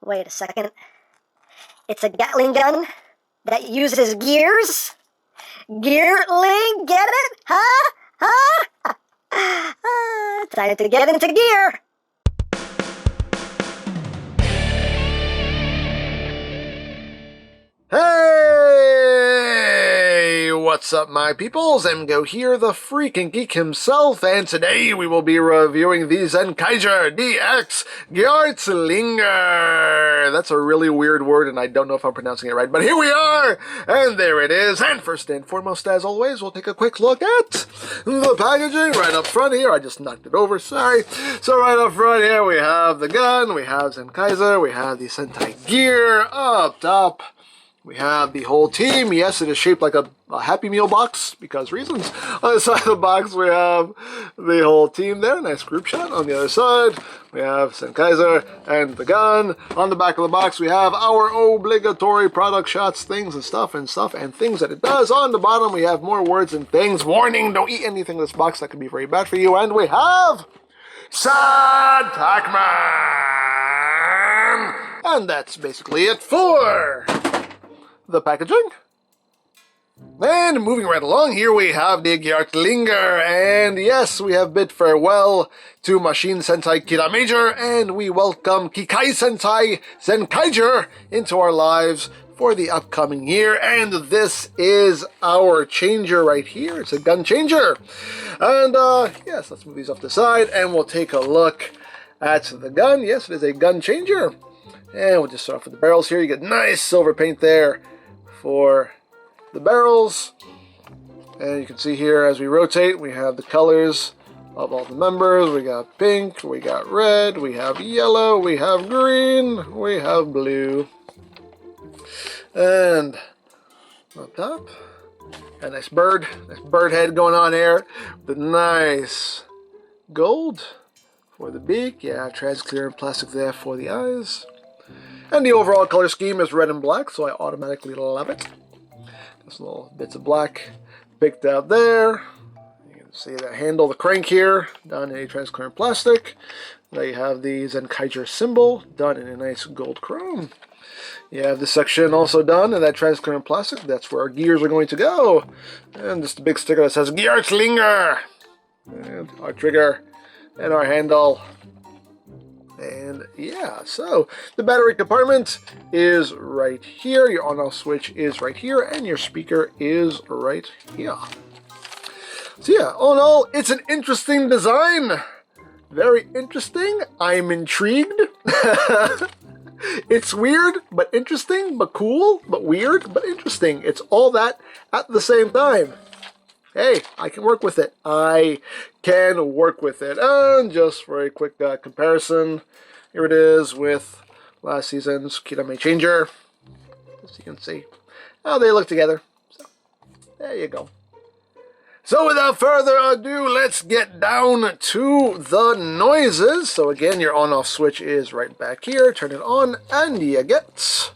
Wait a second. It's a Gatling gun that uses gears? Geartling, get it? Huh? Huh? Time to get into gear. Hey! What's up, my peoples? EmGo here, the freaking geek himself, and today we will be reviewing the Zenkaiger DX GEARTLINGER. That's a really weird word, and I don't know if I'm pronouncing it right, but here we are! And there it is. And first and foremost, as always, we'll take a quick look at the packaging right up front here. I just knocked it over, sorry. So right up front here, we have the gun, we have Zenkaiger, we have the Sentai gear up top. We have the whole team. Yes, it is shaped like a Happy Meal box, because reasons. On the side of the box, we have the whole team there. Nice group shot. On the other side, we have Zenkaiger and the gun. On the back of the box, we have our obligatory product shots, things and stuff and things that it does. On the bottom, we have more words and things. Warning, don't eat anything in this box. That could be very bad for you. And we have Sad Pac-Man. And that's basically it for the packaging. And moving right along, here we have the GEARTLINGER, and yes, we have bid farewell to Machine Sentai Kira Major, and we welcome KIKAI Sentai Zenkaiger into our lives for the upcoming year. And this is our changer right here. It's a gun changer. And yes, let's move these off the side, and we'll take a look at the gun. Yes, it is a gun changer. And we'll just start off with the barrels here. You get nice silver paint there for the barrels, and you can see here as we rotate, we have the colors of all the members. We got pink, we got red, we have yellow, we have green, we have blue, and up top, a nice bird head going on here, the nice gold for the beak. Yeah, transparent plastic there for the eyes. And the overall color scheme is red and black, so I automatically love it. Just little bits of black picked out there. You can see the handle, the crank here, done in a transparent plastic. There you have the Zenkaiger symbol, done in a nice gold chrome. You have this section also done in that transparent plastic. That's where our gears are going to go. And just a big sticker that says GEARTLINGER. And our trigger and our handle. And yeah, so the battery compartment is right here, your on-off switch is right here, and your speaker is right here. So yeah, all in all, it's an interesting design. Very interesting. I'm intrigued. It's weird, but interesting, but cool, but weird, but interesting. It's all that at the same time. Hey, I can work with it. I can work with it. And just for a quick comparison, here it is with last season's Kirame Changer. As you can see how they look together. So, there you go. So without further ado, let's get down to the noises. So again, your on-off switch is right back here. Turn it on and you get...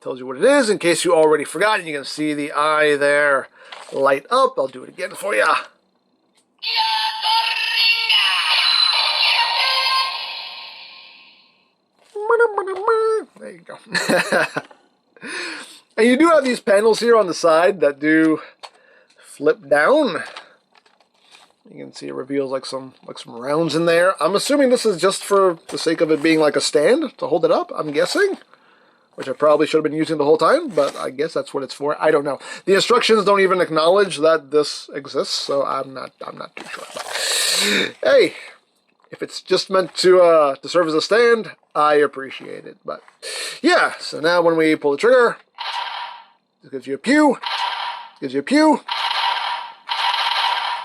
Tells you what it is in case you already forgot. You can see the eye there light up. I'll do it again for you. There you go. And you do have these panels here on the side that do flip down. You can see it reveals like some rounds in there. I'm assuming this is just for the sake of it being like a stand to hold it up, I'm guessing. Which I probably should have been using the whole time, but I guess that's what it's for. I don't know. The instructions don't even acknowledge that this exists, so I'm not too sure. But hey, if it's just meant to serve as a stand, I appreciate it. But yeah, so now when we pull the trigger, it gives you a pew, gives you a pew,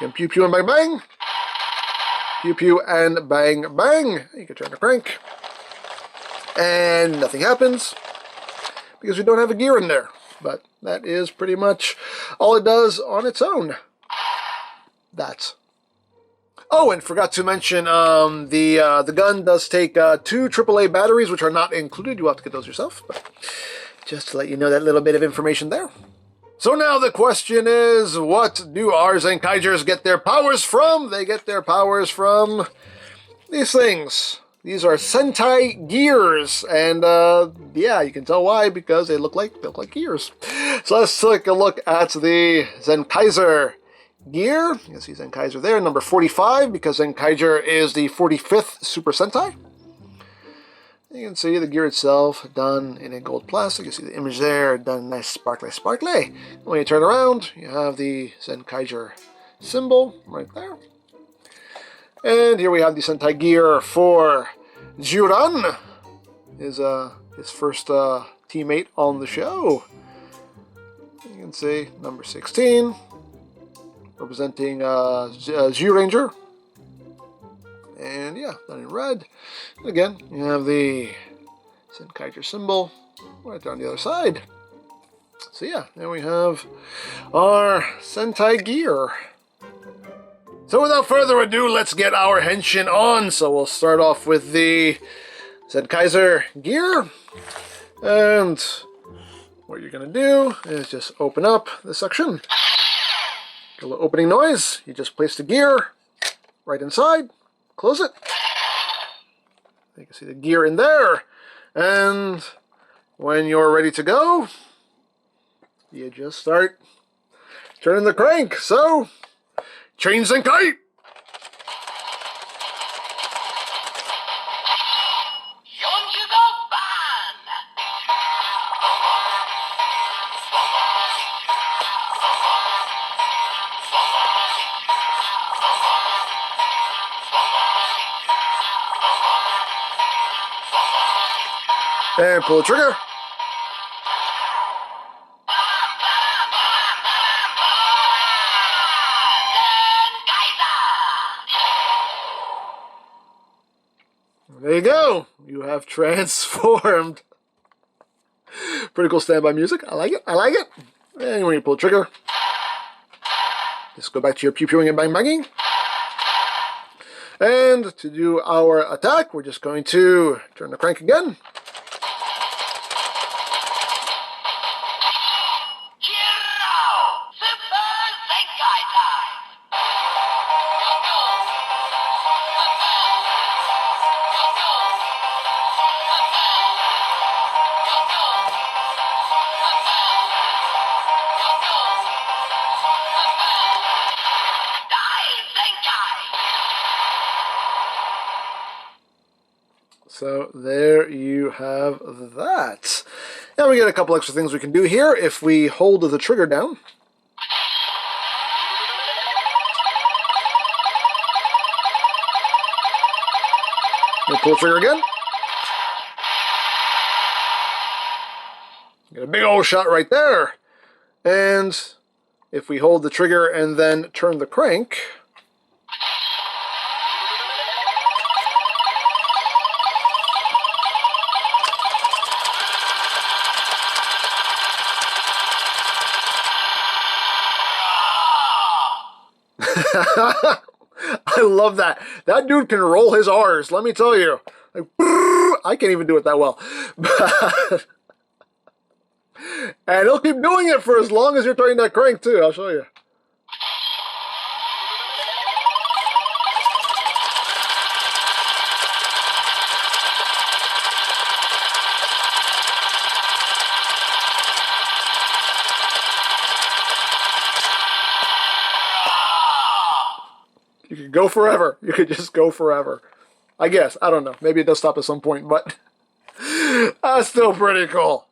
and pew pew and bang bang, pew pew and bang bang. You can turn the crank, and nothing happens, because we don't have a gear in there. But that is pretty much all it does on its own. That's. Oh, and forgot to mention, the gun does take 2 AAA batteries, which are not included. You have to get those yourself. But just to let you know that little bit of information there. So now the question is, what do our Zenkaigers get their powers from? They get their powers from these things. These are Sentai gears, and yeah, you can tell why, because they look like gears. So let's take a look at the Zenkaiger gear. You can see Zenkaiger there, number 45, because Zenkaiger is the 45th Super Sentai. You can see the gear itself done in a gold plastic. You see the image there, done nice sparkly. When you turn around, you have the Zenkaiger symbol right there. And here we have the Sentai gear for ZYURAN, his first teammate on the show. You can see number 16, representing ZYURANGER. And yeah, done in red. And again, you have the Zenkaiger symbol right there on the other side. So yeah, there we have our Sentai gear. So without further ado, let's get our henshin on. So we'll start off with the Zenkaiger gear. And what you're going to do is just open up this section. Get a little opening noise. You just place the gear right inside. Close it. You can see the gear in there. And when you're ready to go, you just start turning the crank. So, chain Zenkai! And pull the trigger. There you go. You have transformed. Pretty cool standby music. I like it. I like it. And when you pull the trigger, just go back to your pew-pewing and bang-banging. And to do our attack, we're just going to turn the crank again. So there you have that. Now we get a couple extra things we can do here. If we hold the trigger down, we'll pull the trigger again. Get a big old shot right there. And if we hold the trigger and then turn the crank, I love that. That dude can roll his R's, let me tell you. Like, I can't even do it that well. But, and he'll keep doing it for as long as you're turning that crank, too. I'll show you. You could go forever. You could just go forever. I guess. I don't know. Maybe it does stop at some point, but that's still pretty cool.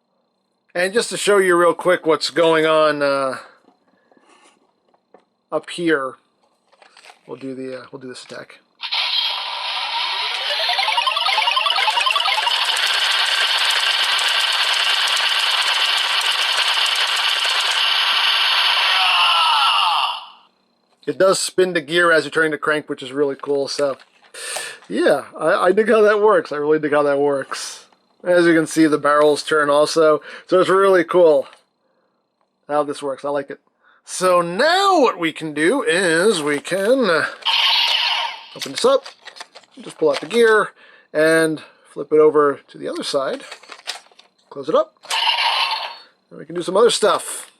And just to show you real quick what's going on up here, we'll do this attack. It does spin the gear as you're turning the crank, which is really cool. So, yeah, I dig how that works. I really dig how that works. As you can see, the barrels turn also. So it's really cool how this works. I like it. So now what we can do is we can open this up, just pull out the gear, and flip it over to the other side. Close it up. And we can do some other stuff.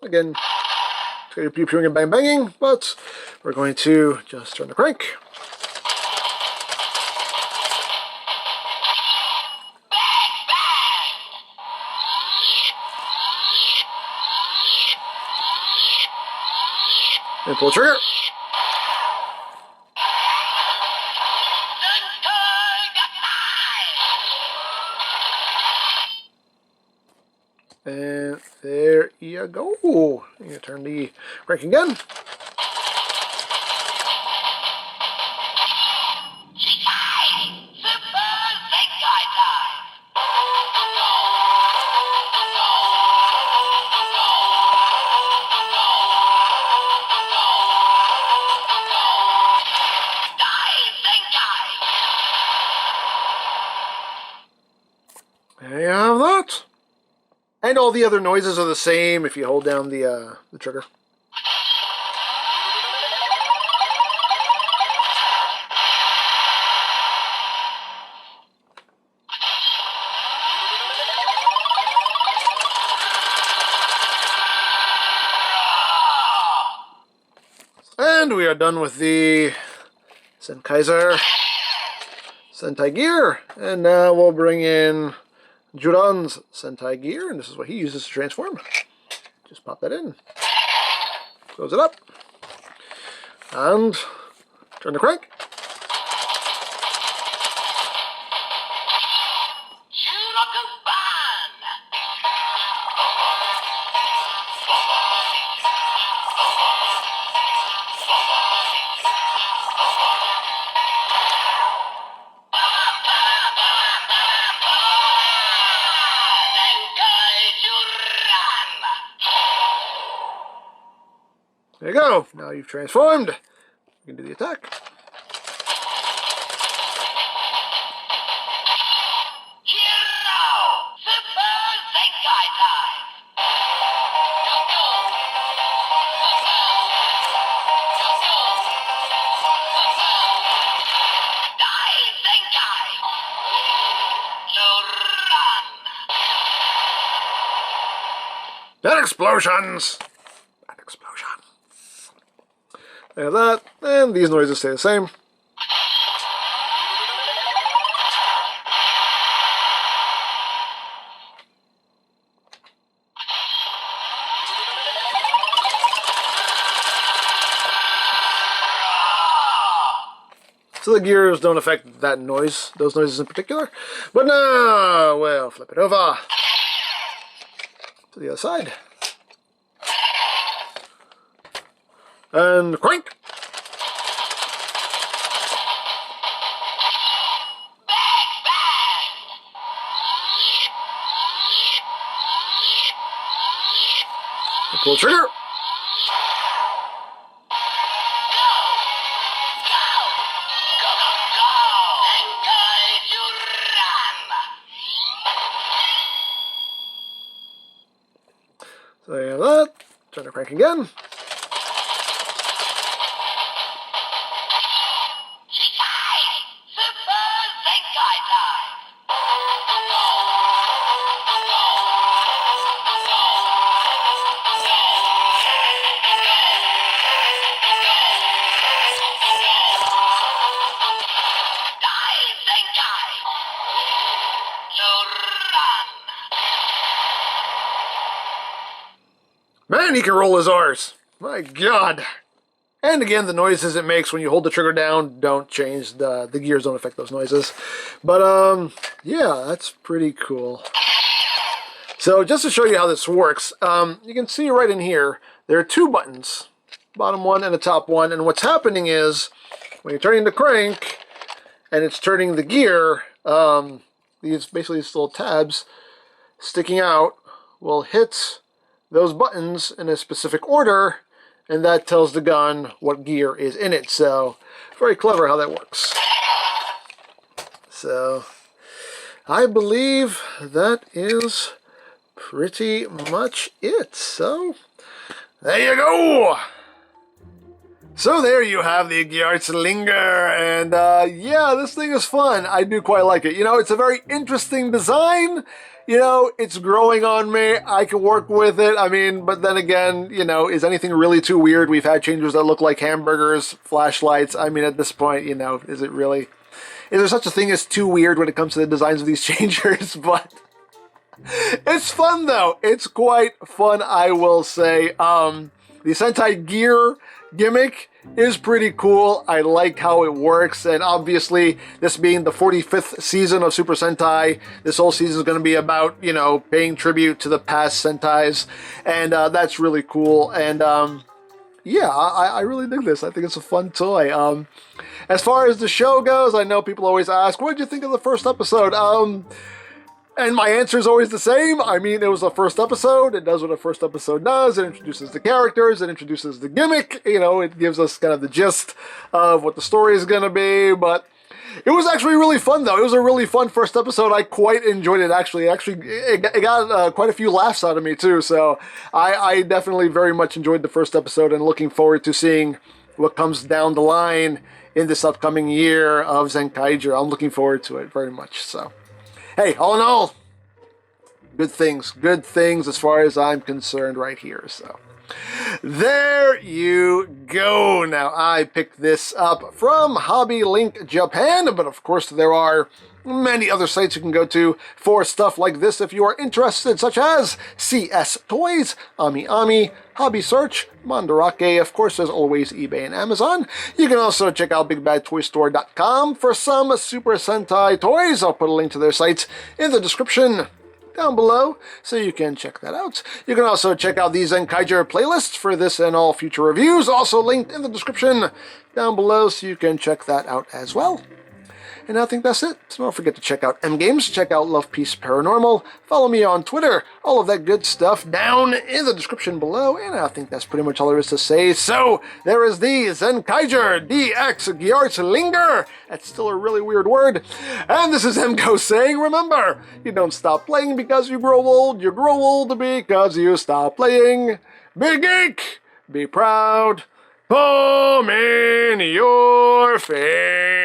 again, it's going to be pew and bang banging, but we're going to just turn the crank. And pull the trigger. And there you go. You turn the crank again. There you have that. And all the other noises are the same if you hold down the trigger. And we are done with the Zenkaiger Sentai gear. And now we'll bring in ZYURAN's Sentai gear, and this is what he uses to transform. Just pop that in. Close it up. And turn the crank. There you go. Now you've transformed. You can do the attack. That explosions! That explosion. There's that, and these noises stay the same. So the gears don't affect that noise, those noises in particular. But now, we'll flip it over to the other side. And crank! And pull the trigger. So there you have that. Turn the crank again. Man, he can roll his R's. My God. And again, the noises it makes when you hold the trigger down don't change. The gears don't affect those noises. But, yeah, that's pretty cool. So, just to show you how this works, you can see right in here, there are two buttons. Bottom one and the top one. And what's happening is, when you're turning the crank, and it's turning the gear, these little tabs sticking out will hit those buttons in a specific order, and that tells the gun what gear is in it. So, very clever how that works. So, I believe that is pretty much it. So, there you go! So there you have the GEARTLINGER, and yeah, this thing is fun. I do quite like it. You know, it's a very interesting design. You know, it's growing on me. I can work with it. I mean, but then again, you know, is anything really too weird? We've had changers that look like hamburgers, flashlights. I mean, at this point, you know, is it really... Is there such a thing as too weird when it comes to the designs of these changers? But it's fun, though. It's quite fun, I will say. The Sentai gear gimmick is pretty cool. I like how it works, and obviously, this being the 45th season of Super Sentai, this whole season is going to be about, you know, paying tribute to the past Sentais, and that's really cool. And yeah, I really dig this. I think it's a fun toy. As far as the show goes, I know people always ask, what did you think of the first episode? And my answer is always the same. I mean, it was the first episode. It does what a first episode does. It introduces the characters. It introduces the gimmick. You know, it gives us kind of the gist of what the story is going to be. But it was actually really fun, though. It was a really fun first episode. I quite enjoyed it, actually. It got quite a few laughs out of me, too. So I definitely very much enjoyed the first episode and looking forward to seeing what comes down the line in this upcoming year of Zenkaiger. I'm looking forward to it very much, so... Hey, all in all, good things as far as I'm concerned right here, so. There you go. Now, I picked this up from Hobby Link Japan, but of course there are many other sites you can go to for stuff like this if you are interested, such as CS Toys, Ami Ami, Hobby Search, Mandarake, of course, as always, eBay and Amazon. You can also check out BigBadToyStore.com for some Super Sentai toys. I'll put a link to their sites in the description down below, so you can check that out. You can also check out the Zenkaiger playlist for this and all future reviews, also linked in the description down below, so you can check that out as well. And I think that's it. So don't forget to check out EmGo's, check out Love Peace Paranormal, follow me on Twitter, all of that good stuff down in the description below, and I think that's pretty much all there is to say. So there is the Zenkaiger DX GEARTLINGER. That's still a really weird word. And this is EmGo saying, remember, you don't stop playing because you grow old because you stop playing. Be geek, be proud, palm in your face.